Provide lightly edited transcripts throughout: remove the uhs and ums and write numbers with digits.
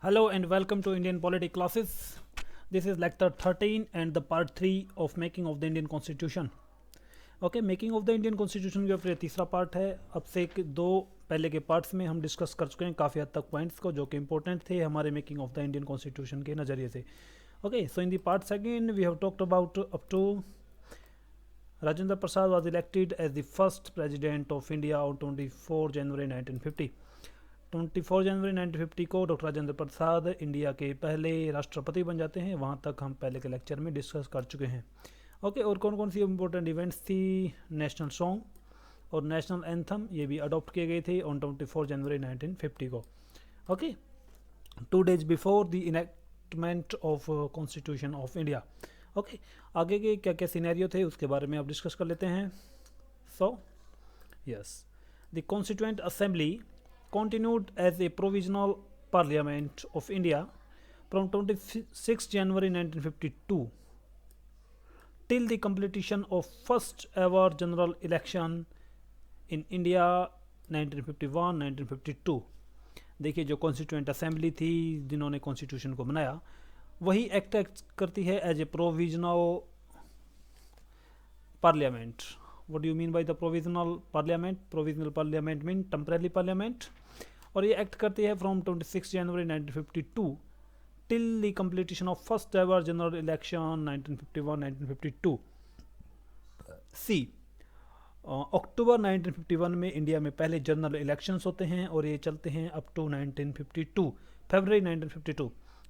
Hello and welcome to Indian Polity classes. This is lecture 13 and the part 3 of making of the Indian Constitution. Okay, making of the Indian constitution के ऊपर तीसरा part है. अब से दो पहले के पार्ट्स में हम डिस्कस कर चुके हैं काफ़ी हद तक पॉइंट्स को जो कि इंपॉर्टेंट थे हमारे making of the Indian constitution के नज़रिए से. Okay, so in the part second we have talked about up to Rajendra Prasad was elected as the first president of India on 24 January 1950. 24 जनवरी 1950 को doctor Rajendra प्रसाद India के पहले राष्ट्रपति बन जाते हैं. वहाँ तक हम पहले के लेक्चर में डिस्कस कर चुके हैं. ओके, और कौन कौन सी इंपॉर्टेंट इवेंट्स थी. नेशनल सॉन्ग और नेशनल एंथम ये भी अडॉप्ट किए गए थे ऑन 24 जनवरी 1950 को. Okay, 2 days before the enactment of constitution of India. Okay, आगे के क्या क्या सिनेरियो थे उसके बारे में आप डिस्कस कर लेते हैं. So yes, the constituent assembly continued as a provisional parliament of India from 26 January 1952 till the completion of first ever general election in India 1951-1952. देखिए, जो कॉन्स्टिट्यूएंट असेंबली थी जिन्होंने कॉन्स्टिट्यूशन को बनाया वही एक्ट करती है as a provisional parliament. What do you mean by the provisional parliament? Provisional parliament mean temporary parliament. और ये एक्ट करती है from 26 January 1952 till the completion of first ever general election 1951-1952. सी, अक्टूबर 1951 में इंडिया में पहले जनरल इलेक्शंस होते हैं और ये चलते हैं अप टू 1952 फरवरी 1952.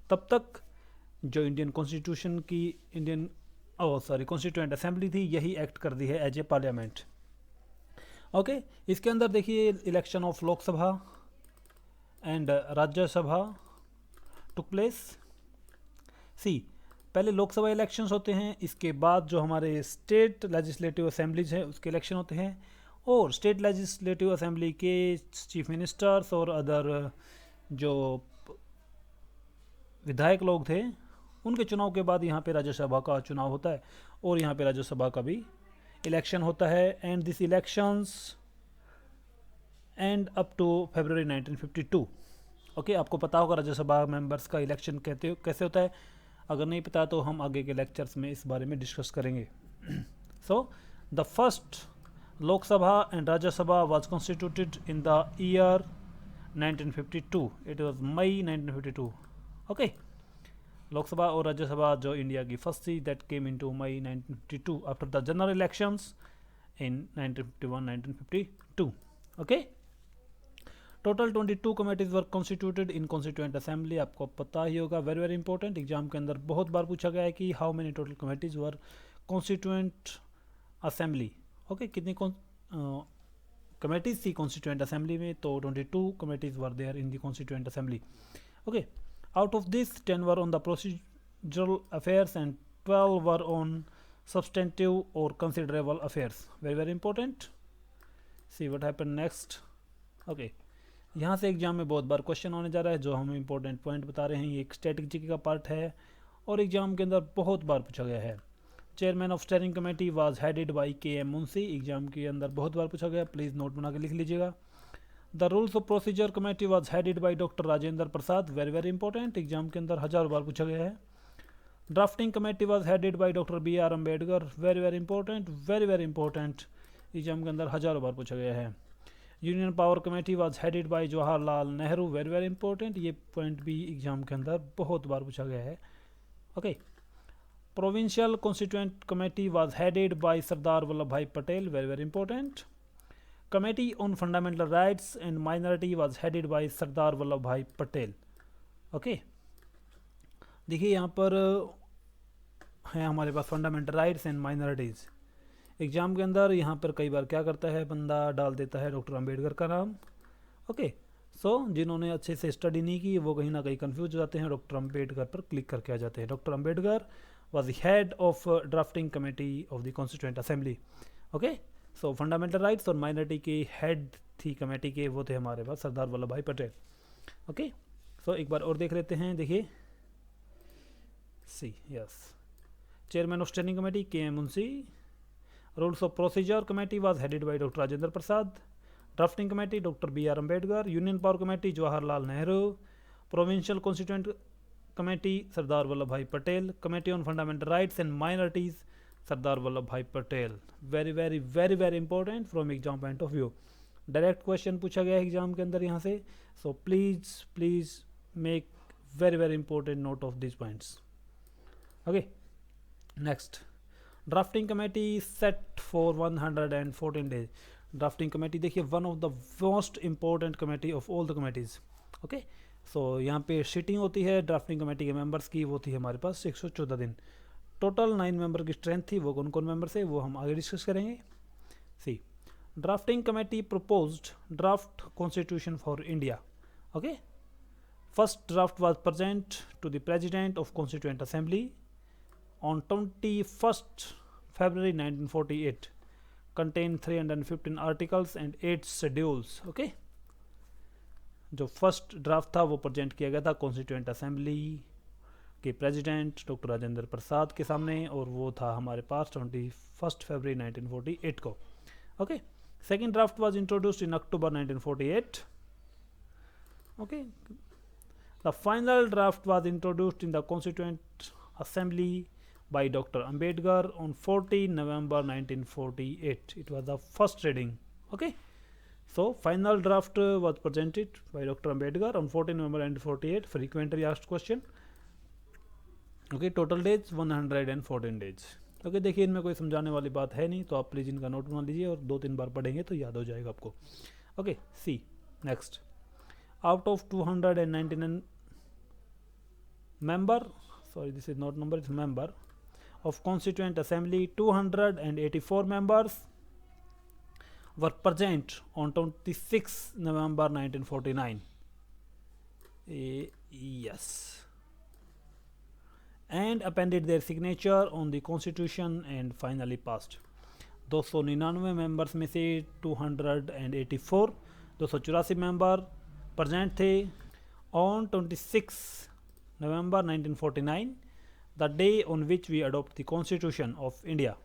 तब तक जो इंडियन कॉन्स्टिट्यूशन की कॉन्स्टिट्यूएंट असेंबली थी यही एक्ट कर दी है एज ए पार्लियामेंट. ओके, इसके अंदर देखिए election of Lok Sabha and Rajya Sabha took place. See, पहले लोकसभा इलेक्शंस होते हैं, इसके बाद जो हमारे स्टेट लेजिस्लेटिव असेंबलीज हैं उसके इलेक्शन होते हैं और स्टेट लेजिस्लेटिव असेंबली के चीफ मिनिस्टर्स और अदर जो विधायक लोग थे उनके चुनाव के बाद यहाँ पे राज्यसभा का चुनाव होता है और यहाँ पे राज्यसभा का भी इलेक्शन होता है. And this elections end up to February 1952. Okay, आपको पता होगा राज्यसभा मेंबर्स का इलेक्शन कैसे होता है. अगर नहीं पता तो हम आगे के लेक्चर्स में इस बारे में डिस्कस करेंगे. So the first Lok Sabha and Rajya Sabha was constituted in the year 1952. It was May 1952. Okay, Lok Sabha और राज्यसभा जो इंडिया की फर्स्ट थी that came into May 1952 after the general elections in 1951-1952. Okay, total 22 committees were constituted in constituent assembly. आपको पता ही होगा, very very important, exam के अंदर बहुत बार पूछा गया है कि how many total committees were constituent assembly. Okay, कितनी कमेटीज थी कॉन्स्टिट्यूएंट असेंबली में, तो 22 committees were there in the constituent assembly. Okay, out of this 10 were on the procedural affairs and 12 were on substantive or considerable affairs. Very very important. See what happened next. Okay, यहाँ से exam में बहुत बार question होने जा रहा है जो हम इंपॉर्टेंट पॉइंट बता रहे हैं. ये एक स्ट्रेटजी का पार्ट है और एग्जाम के अंदर बहुत बार पूछा गया है. Chairman of steering committee was headed bye KM. Munshi. Exam के अंदर बहुत बार पूछा गया, प्लीज़ नोट बना के लिख लीजिएगा. The rules of procedure committee was headed by doctor Rajendra Prasad. Very very important, exam के अंदर हज़ारों बार पूछा गया है. Drafting committee was headed by doctor B.R. Ambedkar. Very very important, very very important, exam के अंदर हज़ारों बार पूछा गया है. Union power committee was headed bye Jawaharlal Nehru. Very very important, ये पॉइंट भी एग्जाम के अंदर बहुत बार पूछा गया है. Okay, provincial constituent committee was headed by Sardar Vallabh भाई Patel. Very very important. Committee on Fundamental Rights and Minority was headed by Sardar Vallabh भाई पटेल. ओके, देखिए यहाँ पर है हमारे पास fundamental rights and minorities. Exam के अंदर यहाँ पर कई बार क्या करता है बंदा डाल देता है डॉक्टर अंबेडकर का नाम. ओके, सो जिन्होंने अच्छे से स्टडी नहीं की वो कहीं ना कहीं कंफ्यूज हो जाते हैं, डॉक्टर अंबेडकर पर क्लिक करके आ जाते हैं. Doctor Ambedkar was the head of drafting committee of the constituent assembly. Okay, so fundamental rights और माइनॉरिटी की हेड थी कमेटी के, वो थे हमारे पास सरदार वल्लभ भाई पटेल. ओके, सो एक बार और देख लेते हैं. देखिए, see, yes, chairman of standing committee K M. Munshi. Rules of procedure committee was headed by doctor Rajendra Prasad. Drafting committee doctor B.R. Ambedkar. Union power committee Jawaharlal Nehru. Provincial constituent committee Sardar Vallabh भाई Patel, committee on fundamental rights and minorities Sardar Vallabh भाई Patel. Very very very very important from exam point of view, direct question पूछा गया है exam के अंदर यहाँ से, so please please make very very important note of this points. Okay, next, drafting committee set for 114 days. Drafting committee देखिए one of the most important committee of all the committees. Okay, so यहाँ पे seating होती है drafting committee के members की, वो थी हमारे पास 114 दिन। टोटल 9 मेंबर की स्ट्रेंथ थी, वो कौन कौन मेंबर है वो हम आगे डिस्कस करेंगे। See, drafting committee proposed draft constitution for India. Okay, first draft was present to the president of constituent assembly on 21st February 1948, contained 315 articles and 8 schedules। Okay, जो फर्स्ट ड्राफ्ट था वो present किया गया था constituent assembly के president doctor Rajendra प्रसाद के सामने, और वो था हमारे पास 21 फरवरी 1948 को। Okay, second draft was introduced in October 1948। Okay, the final draft was introduced in the constituent assembly by Dr. Ambedkar on 14 November 1948. It was the first reading. Okay, so final draft was presented by Dr. Ambedkar on 14 November 1948. Frequently asked question. Okay, total days 114 days. Okay, देखिए इनमें कोई समझाने वाली बात है नहीं, तो आप प्लीज इनका नोट बना लीजिए और 2-3 बार पढ़ेंगे तो याद हो जाएगा आपको। Okay, see next, out of 299 member, sorry this is not number, it's member of Constituent Assembly, 284 members were present on 26 November 1949. Yes, and appended their signature on the Constitution and finally passed. 299 members में से 284 member present थे on 26 November 1949, the day on which we adopt the Constitution of India.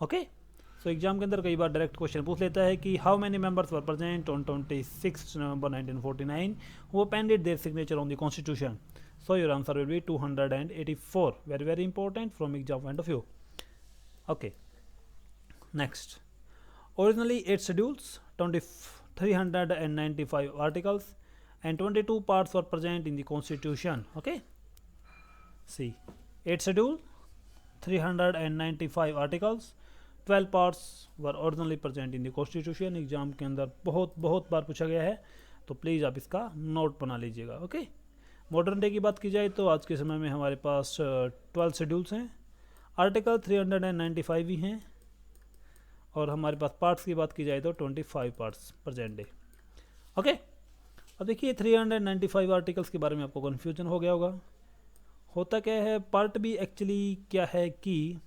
Okay, so exam के अंदर कई बार direct question पूछ लेता है कि how many members were present on 26 November 1949 who appended their signature on the Constitution. So your answer will be 284. Very very important from exam point of view. Okay, next, originally 8 schedules, 395 articles and 22 parts were present in the Constitution. Okay, see, 8 schedule, 395 articles, 12 parts were originally present in the Constitution. Exam के अंदर बहुत बार पूछा गया है, तो please आप इसका note बना लीजिएगा। ओके, मॉडर्न डे की बात की जाए तो आज के समय में हमारे पास 12 शेड्यूल्स हैं, आर्टिकल 395 ही हैं, और हमारे पास पार्ट्स की बात की जाए तो 25 पार्ट्स प्रेजेंट डे। ओके, अब देखिए 395 आर्टिकल्स के बारे में आपको कन्फ्यूजन हो गया होगा। होता क्या है, पार्ट भी एक्चुअली क्या है कि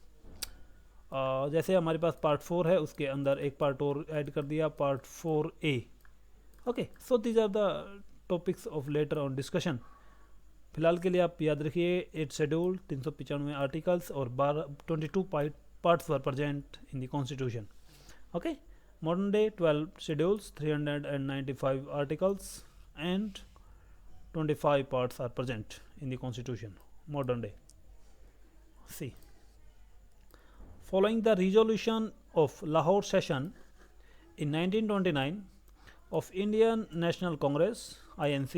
जैसे हमारे पास पार्ट 4 है, उसके अंदर एक पार्ट और ऐड कर दिया, part 4A। Okay, so these are the topics of later on discussion. फिलहाल के लिए आप याद रखिए 8 शेड्यूल, 395 आर्टिकल्स और 22 parts were present in the constitution. Okay, modern day 12 schedules, 395 articles and 25 parts are present in the Constitution. Modern day. See, following the resolution of Lahore session in 1929 of Indian National Congress (INC),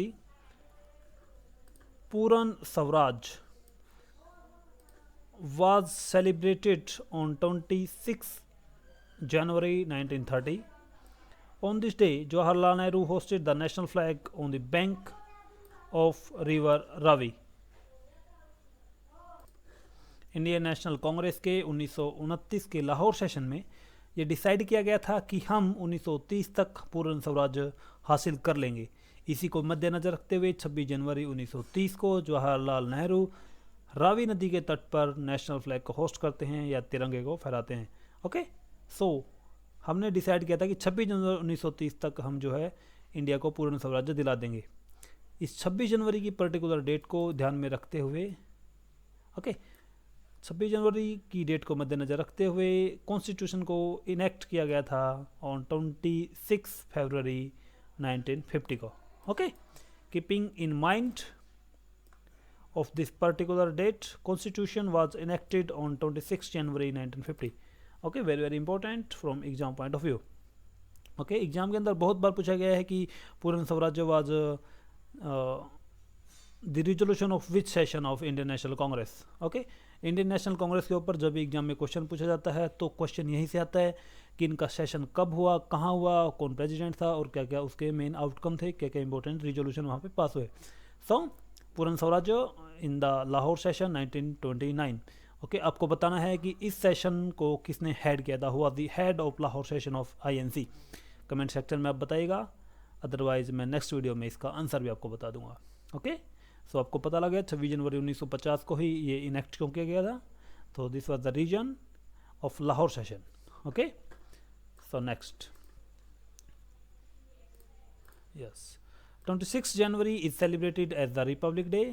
Puran Swaraj was celebrated on 26 January 1930. On this day, Jawaharlal Nehru hosted the national flag on the bank of river Ravi. Indian national Congress के 1929 के Lahore session में ये decide किया गया था कि हम 1930 तक पूर्ण स्वराज्य हासिल कर लेंगे। इसी को मद्देनजर रखते हुए 26 जनवरी 1930 को जवाहरलाल नेहरू रावी नदी के तट पर नेशनल फ्लैग को होस्ट करते हैं या तिरंगे को फहराते हैं। ओके, सो हमने डिसाइड किया था कि 26 जनवरी 1930 तक हम जो है इंडिया को पूर्ण स्वराज्य दिला देंगे। इस 26 जनवरी की पर्टिकुलर डेट को ध्यान में रखते हुए, ओके, 26 जनवरी की डेट को मद्देनज़र रखते हुए कॉन्स्टिट्यूशन को इनेक्ट किया गया था ऑन 26 फरवरी 1950 को। Okay, keeping in mind of this particular date, constitution was enacted on 26 January 1950. Okay, very important from exam point of view. Okay, exam के अंदर बहुत बार पूछा गया है कि पूर्ण स्वराज्य was the resolution of which session of Indian national Congress. Okay, Indian national Congress के ऊपर जब भी एग्जाम में क्वेश्चन पूछा जाता है तो क्वेश्चन यहीं से आता है कि इनका सेशन कब हुआ, कहाँ हुआ, कौन प्रेसिडेंट था और क्या क्या उसके मेन आउटकम थे, क्या क्या इंपॉर्टेंट रिजोल्यूशन वहाँ पे पास हुए. सो पूर्ण स्वराज्य in the Lahore session 1929. Okay, आपको बताना है कि इस सेशन को किसने हेड किया था, हुआ the head of Lahore session of INC. Comment section में आप बताइएगा, अदरवाइज मैं नेक्स्ट वीडियो में इसका आंसर भी आपको बता दूंगा. ओके, सो आपको पता लगा 26 जनवरी 1950 को ही ये इनेक्ट क्यों किया गया था. तो this was the reason of Lahore session. Okay, so next, yes, 26 January is celebrated as the Republic Day.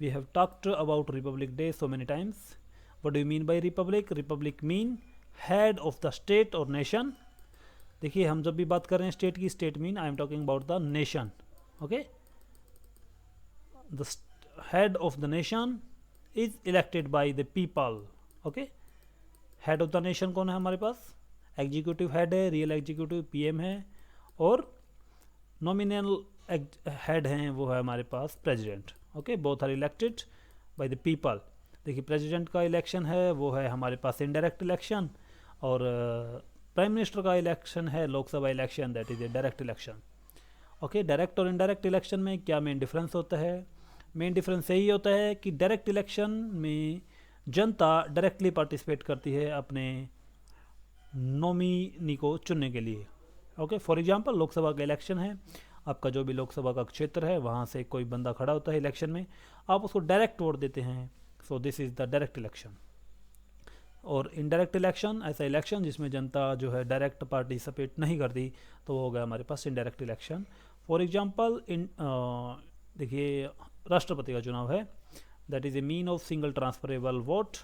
We have talked about Republic Day so many times. What do you mean by Republic? Republic mean head of the state or nation. देखिए, हम जब भी बात कर रहे हैं state की, state mean I am talking about the nation. Okay, the head of the nation is elected by the people. Okay, head of the nation कौन है हमारे पास? एग्जीक्यूटिव हेड है, रियल एग्जीक्यूटिव PM है, और नॉमिनल हेड हैं वो है हमारे पास president. Okay, both are elected by the people. देखिए, प्रेसिडेंट का इलेक्शन है वो है हमारे पास इनडायरेक्ट इलेक्शन, और प्राइम मिनिस्टर का इलेक्शन है Lok Sabha election, that is a direct election. Okay, direct और इनडायरेक्ट इलेक्शन में क्या मेन डिफरेंस होता है? मेन डिफरेंस यही होता है कि डायरेक्ट इलेक्शन में जनता डायरेक्टली पार्टिसिपेट करती है अपने नॉमिनी को चुनने के लिए. ओके, फॉर एग्जांपल लोकसभा का इलेक्शन है, आपका जो भी लोकसभा का क्षेत्र है वहाँ से कोई बंदा खड़ा होता है इलेक्शन में, आप उसको डायरेक्ट वोट देते हैं. So this is the direct election. और इनडायरेक्ट इलेक्शन ऐसा इलेक्शन जिसमें जनता जो है डायरेक्ट पार्टिसिपेट नहीं करती, तो वो हो गया हमारे पास इनडायरेक्ट इलेक्शन. फॉर एग्जांपल देखिए, राष्ट्रपति का चुनाव है, that is a mean of single transferable vote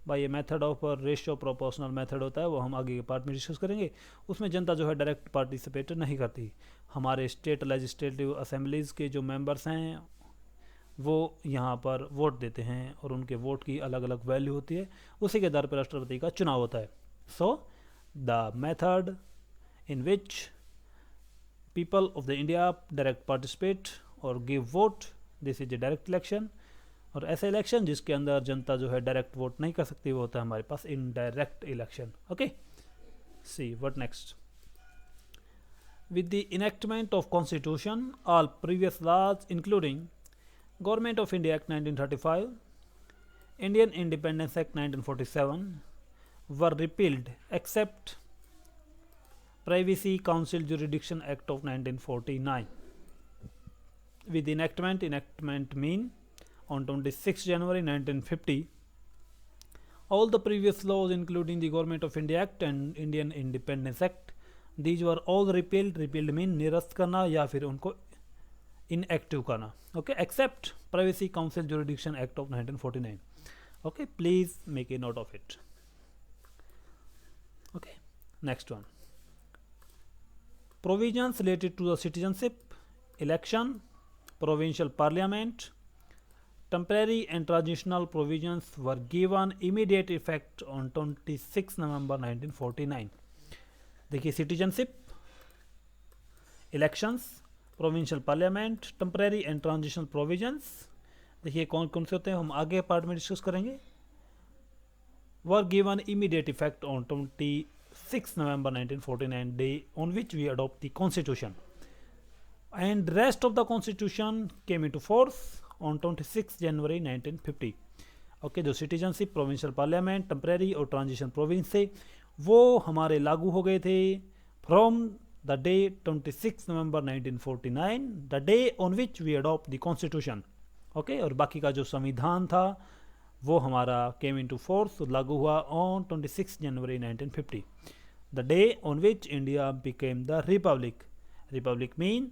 by a method of ratio proportional method होता है, वो हम आगे के पार्ट में डिस्कस करेंगे. उसमें जनता जो है डायरेक्ट पार्टिसिपेट नहीं करती. हमारे स्टेट लेजिस्लेटिव असेंबलीज़ के जो मेंबर्स हैं वो यहाँ पर वोट देते हैं, और उनके वोट की अलग अलग वैल्यू होती है, उसी के आधार पर राष्ट्रपति का चुनाव होता है. So the method in which people of the India direct participate और give vote, this is a direct election. और ऐसा इलेक्शन जिसके अंदर जनता जो है डायरेक्ट वोट नहीं कर सकती, वो होता है हमारे पास indirect election. Okay, see what next. With the enactment of constitution, all previous laws including Government of India Act 1935, Indian Independence Act 1947 were repealed except Privacy Council Jurisdiction Act of 1949. With enactment mean on 26 January 1950, all the previous laws including the Government of India Act and Indian Independence Act, these were all repealed. Repealed mean निरस्त करना या फिर उनको inactive करना. Okay, except privacy council jurisdiction act of 1949. Okay, please make a note of it. Okay, next one, provisions related to the citizenship, election, provincial parliament, temporary and transitional provisions were given immediate effect on 26 November 1949. देखिए, citizenship, elections, provincial parliament, temporary and transitional provisions, देखिए कौन कौन से होते हैं, हम आगे part में डिस्कस करेंगे. Were given immediate effect on 26 November 1949, day on which we adopt the constitution, and rest of the constitution came into force on 26 January 1950. Okay, जो सिटीजनशिप, प्रोविंशियल पार्लियामेंट, टेम्परेरी और ट्रांजिशन प्रोविंस थे वो हमारे लागू हो गए थे from the day 26 November 1949, the day on which we adopt the constitution. Okay, और बाकी का जो संविधान था वो हमारा came into force, लागू हुआ on 26 January 1950, the day on which India became the republic. Republic mean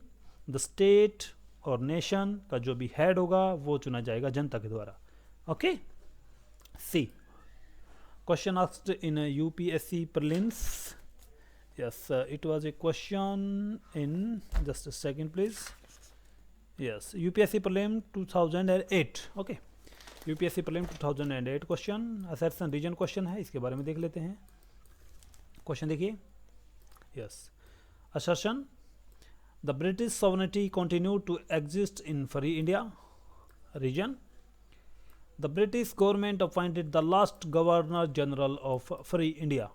the state और nation का जो भी head होगा वो चुना जाएगा जनता के द्वारा. Okay, C question asked in UPSC prelims. Yes, it was a question in, just a second please. Yes, UPSC prelim 2008. Okay, UPSC prelim 2008 question assertion region question है, इसके बारे में देख लेते हैं। क्वेश्चन देखिए। Yes, assertion the British sovereignty continued to exist in free India region. The British government appointed the last Governor General of Free India.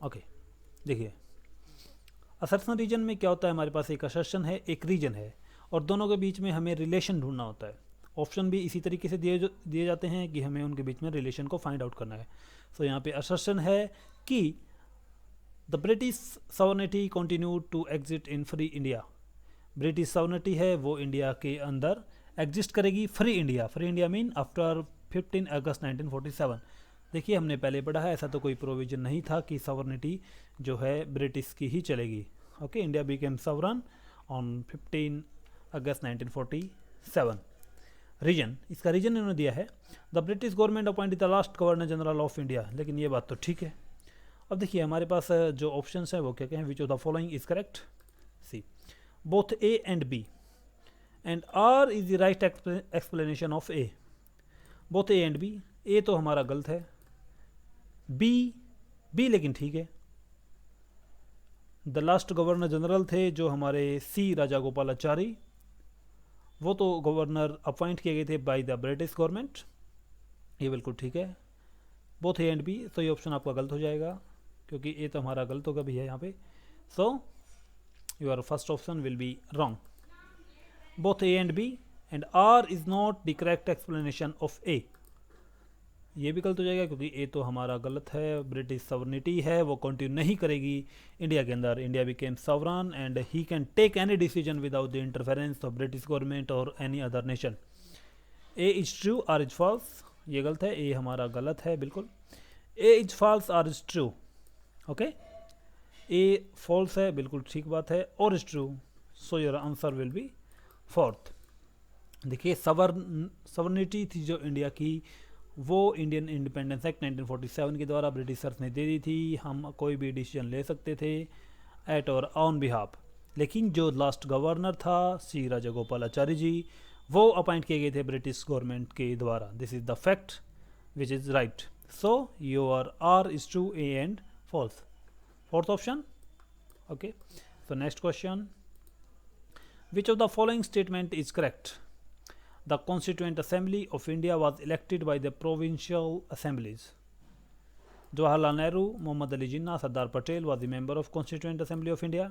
Okay, देखिए assertion reason में क्या होता है, हमारे पास एक असर्शन है, एक रीजन है, और दोनों के बीच में हमें रिलेशन ढूंढना होता है। ऑप्शन भी इसी तरीके से दिए जाते हैं कि हमें उनके बीच में रिलेशन को फाइंड आउट करना है। सो यहाँ पे असर्शन है कि the British sovereignty continued to exist in free India. British sovereignty है वो इंडिया के अंदर एग्जिस्ट करेगी। Free India, free India mean after 15 August 1947। देखिए हमने पहले पढ़ा है, ऐसा तो कोई प्रोविजन नहीं था कि सॉवरेनिटी जो है ब्रिटिश की ही चलेगी। Okay, India became sovereign on 15 August 1947। Reason, इसका रीजन इन्होंने दिया है the British government appointed the last governor general of India. लेकिन ये बात तो ठीक है। अब देखिए हमारे पास जो ऑप्शंस है वो क्या क्या हैं। Which of the following is correct? See, both A and B and R is the right explanation of A. Both A and B, A तो हमारा गलत है, बी लेकिन ठीक है। द लास्ट गवर्नर जनरल थे जो हमारे सी राजा गोपालाचारी, वो तो गवर्नर अपॉइंट किए गए थे बाय द ब्रिटिश गवर्नमेंट, ये बिल्कुल ठीक है। बोथ ए एंड बी, तो ये ऑप्शन आपका गलत हो जाएगा क्योंकि ए तो हमारा गलत होगा भी है यहाँ पे। So your first option will be wrong. Both A and B and R is not the correct explanation of A, ये भी गलत हो जाएगा क्योंकि ए तो हमारा गलत है। ब्रिटिश सॉवरेनिटी है वो कंटिन्यू नहीं करेगी इंडिया के अंदर। India became sovereign and he can take any decision without the interference of British government और any other nation. A is true, R is false, ये गलत है, ए हमारा गलत है बिल्कुल। A is false, R is true. Okay, A false है, बिल्कुल ठीक बात है, और इज true, so your answer will be fourth. देखिए सॉवरेनिटी थी जो इंडिया की, वो इंडियन इंडिपेंडेंस एक्ट 1947 के द्वारा ब्रिटिशर्स ने दे दी थी। हम कोई भी डिसीजन ले सकते थे एट और ऑन बिहाफ। लेकिन जो लास्ट गवर्नर था सी राजा गोपालाचारी जी, वो अपॉइंट किए गए थे ब्रिटिश गवर्नमेंट के द्वारा। This is the fact which is right. So your R is true, A and false, fourth option. Okay, so next question, which of the following statement is correct? The Constituent Assembly of India was elected by the provincial assemblies. Jawaharlal Nehru, Muhammad Ali Jinnah, Sardar Patel was the member of Constituent Assembly of India.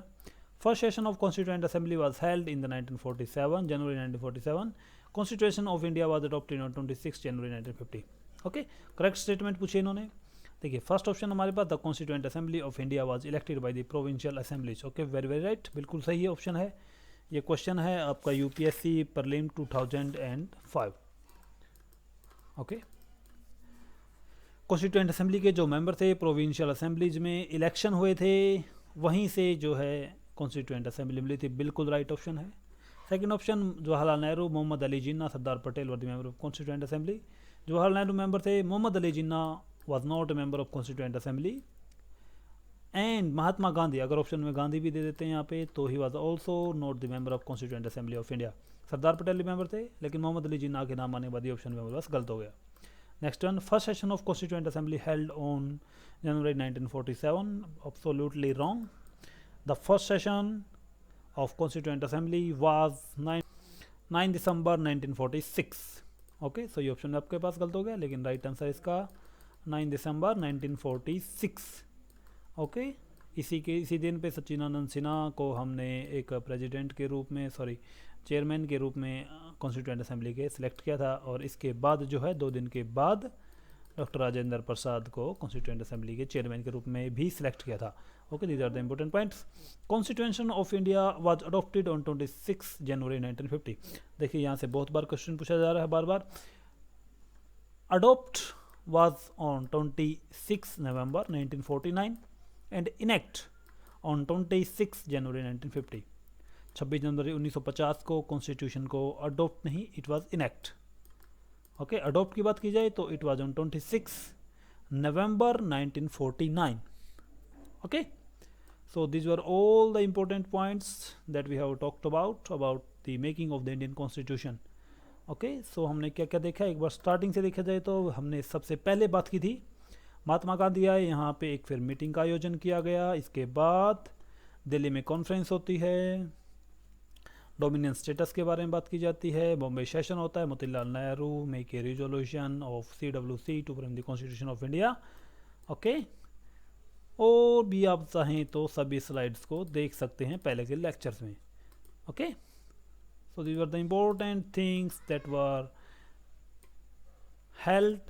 First session of Constituent Assembly was held in the 1947, January 1947. Constitution of India was adopted on 26 January 1950. Okay, correct statement पूछे इन्होंने। देखिए first option हमारे पास the constituent assembly of India was elected by the provincial assemblies. Okay, very very right, बिल्कुल सही option है। ये question है आपका UPSC prelim 2005। Okay, constituent assembly के जो मेंबर थे प्रोविंशियल असेंबलीज में इलेक्शन हुए थे, वहीं से जो है कॉन्स्टिट्यूएंट असेंबली मिली थी, बिल्कुल राइट ऑप्शन है। Second option, Jawaharlal Nehru, Mohammed Ali Jinnah, Sardar Patel were the member of constituent assembly. Jawaharlal Nehru member थे, Mohammed Ali Jinnah was not a member of constituent assembly. And Mahatma Gandhi, अगर ऑप्शन में गांधी भी दे देते हैं यहाँ पे, तो he was also not the member of constituent assembly of India. Sardar Patel भी मेंबर थे, लेकिन मोहम्मद अली जिन्ना के नाम आने के बाद ये ऑप्शन में बस गलत हो गया। Next one, first session of constituent assembly held on January 1947, absolutely wrong. The first session of constituent assembly was 9 December 1946। Okay, so ये ऑप्शन आपके पास गलत हो गया, लेकिन राइट आंसर इसका 9 दिसंबर 1946। ओके, इसी दिन पे सच्चिदानंद सिन्हा को हमने एक प्रेसिडेंट के रूप में, चेयरमैन के रूप में कॉन्स्टिट्यूएंट असेंबली के सिलेक्ट किया था। और इसके बाद जो है 2 दिन के बाद डॉक्टर राजेंद्र प्रसाद को कॉन्स्टिट्यूएंट असेंबली के चेयरमैन के रूप में भी सिलेक्ट किया था। Okay, these are the important points. Constitution of India was adopted on 26 जनवरी 1950। देखिए यहाँ से बहुत बार क्वेश्चन पूछा जा रहा है बार बार। Adopt was on 26 November 1949 and enact on 26 जनवरी 1950। 26 जनवरी 1950 को कॉन्स्टिट्यूशन को अडोप्ट नहीं, it was enact. Okay, adopt की बात की जाए तो it was on 26 November 1949। Okay, so these were all the important points that we have talked about the making of the Indian constitution. Okay, so हमने क्या क्या देखा, एक बार स्टार्टिंग से देखा जाए तो हमने सबसे पहले बात की थी महात्मा गांधी आए, यहाँ पे एक फिर मीटिंग का आयोजन किया गया, इसके बाद दिल्ली में कॉन्फ्रेंस होती है, डोमिनियन स्टेटस के बारे में बात की जाती है, बॉम्बे सेशन होता है, Motilal Nehru make a resolution of CWC to frame the constitution of India. Okay, और भी आप चाहें तो सभी स्लाइड्स को देख सकते हैं पहले के लेक्चर्स में। Okay, so these are the important things that were held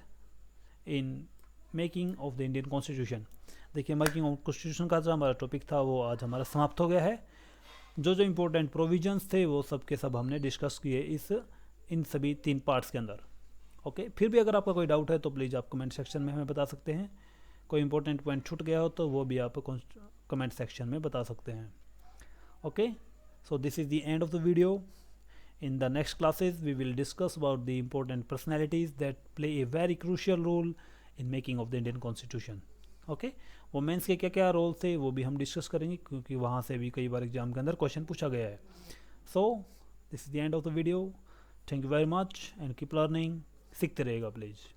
in making of the Indian constitution. देखिए, मेकिंग ऑफ कॉन्स्टिट्यूशन का जो हमारा टॉपिक था वो आज हमारा समाप्त हो गया है। जो जो इम्पोर्टेंट प्रोविजंस थे वो सब के सब हमने डिस्कस किए इन सभी 3 पार्ट्स के अंदर। ओके, फिर भी अगर आपका कोई डाउट है तो प्लीज़ आप कमेंट सेक्शन में हमें बता सकते हैं। कोई इंपॉर्टेंट पॉइंट छूट गया हो तो वो भी आप कमेंट सेक्शन में बता सकते हैं। Okay, so this is the end of the video. In the next classes, we will discuss about the important personalities that play a very crucial role in making of the Indian Constitution. Okay, women's के क्या क्या role थे वो भी हम discuss करेंगे, क्योंकि वहाँ से भी कई बार एग्जाम के अंदर क्वेश्चन पूछा गया है। So this is the end of the video. Thank you very much and keep learning. सीखते रहेगा प्लीज़।